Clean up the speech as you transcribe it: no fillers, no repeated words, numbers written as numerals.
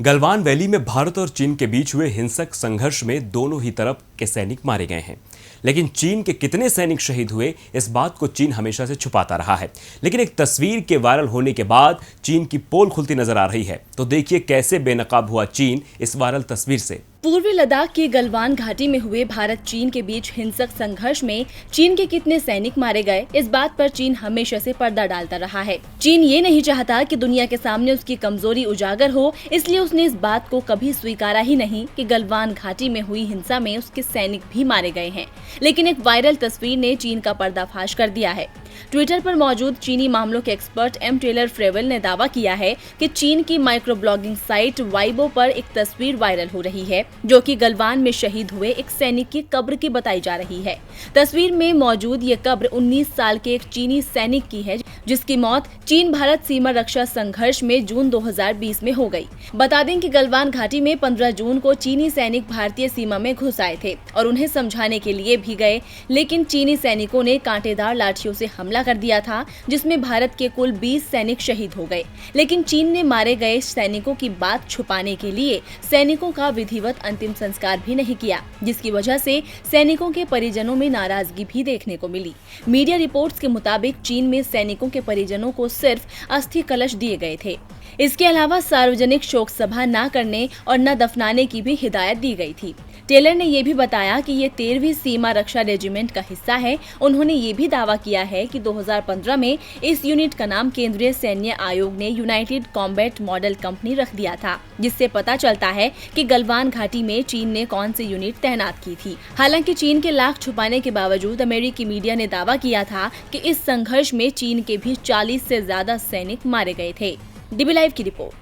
Galwan valley में भारत और चीन के बीच हुए हिंसक संघर्ष में दोनों ही तरफ के सैनिक मारे गए हैं। लेकिन चीन के कितने सैनिक शहीद हुए, इस बात को चीन हमेशा से छुपाता रहा है। लेकिन एक तस्वीर के वायरल होने के बाद चीन की पोल खुलती नजर आ रही है। तो देखिए कैसे बेनकाब हुआ चीन इस वायरल तस्वीर से। पूर्वी लद्दाख की गलवान घाटी में हुए भारत चीन के बीच हिंसक संघर्ष में चीन के कितने सैनिक मारे गए, इस बात पर चीन हमेशा से पर्दा डालता रहा है। चीन ये नहीं चाहता कि दुनिया के सामने उसकी कमजोरी उजागर हो, इसलिए उसने इस बात को कभी स्वीकारा ही नहीं कि गलवान घाटी में हुई हिंसा में उसके सैनिक भी मारे गए हैं। लेकिन एक वायरल तस्वीर ने चीन का पर्दाफाश कर दिया है। ट्विटर पर मौजूद चीनी मामलों के एक्सपर्ट एम टेलर फ्रेवेल ने दावा किया है कि चीन की माइक्रो ब्लॉगिंग साइट वाइबो पर एक तस्वीर वायरल हो रही है, जो कि गलवान में शहीद हुए एक सैनिक की कब्र की बताई जा रही है। तस्वीर में मौजूद ये कब्र 19 साल के एक चीनी सैनिक की है, जिसकी मौत चीन भारत सीमा रक्षा संघर्ष में जून 2020 में हो गई। बता दें कि गलवान घाटी में 15 जून को चीनी सैनिक भारतीय सीमा में घुस आए थे और उन्हें समझाने के लिए भी गए, लेकिन चीनी सैनिकों ने कांटेदार लाठियों से हमला कर दिया था, जिसमें भारत के कुल 20 सैनिक शहीद हो गए। लेकिन चीन ने मारे गए सैनिकों की बात छुपाने के लिए सैनिकों का विधिवत अंतिम संस्कार भी नहीं किया, जिसकी वजह से सैनिकों के परिजनों में नाराजगी भी देखने को मिली। मीडिया रिपोर्ट्स के मुताबिक चीन में सैनिकों के परिजनों को सिर्फ अस्थि कलश दिए गए थे। इसके अलावा सार्वजनिक शोक सभा न करने और न दफनाने की भी हिदायत दी गई थी। टेलर ने यह भी बताया कि ये 13वीं सीमा रक्षा रेजिमेंट का हिस्सा है। उन्होंने ये भी दावा किया है कि 2015 में इस यूनिट का नाम केंद्रीय सैन्य आयोग ने यूनाइटेड कॉम्बैट मॉडल कंपनी रख दिया था, जिससे पता चलता है कि गलवान घाटी में चीन ने कौन सी यूनिट तैनात की थी। हालांकि चीन के लाख छुपाने के बावजूद अमेरिकी मीडिया ने दावा किया था कि इस संघर्ष में चीन के भी 40 से ज्यादा सैनिक मारे गए थे। डीबी लाइव की रिपोर्ट।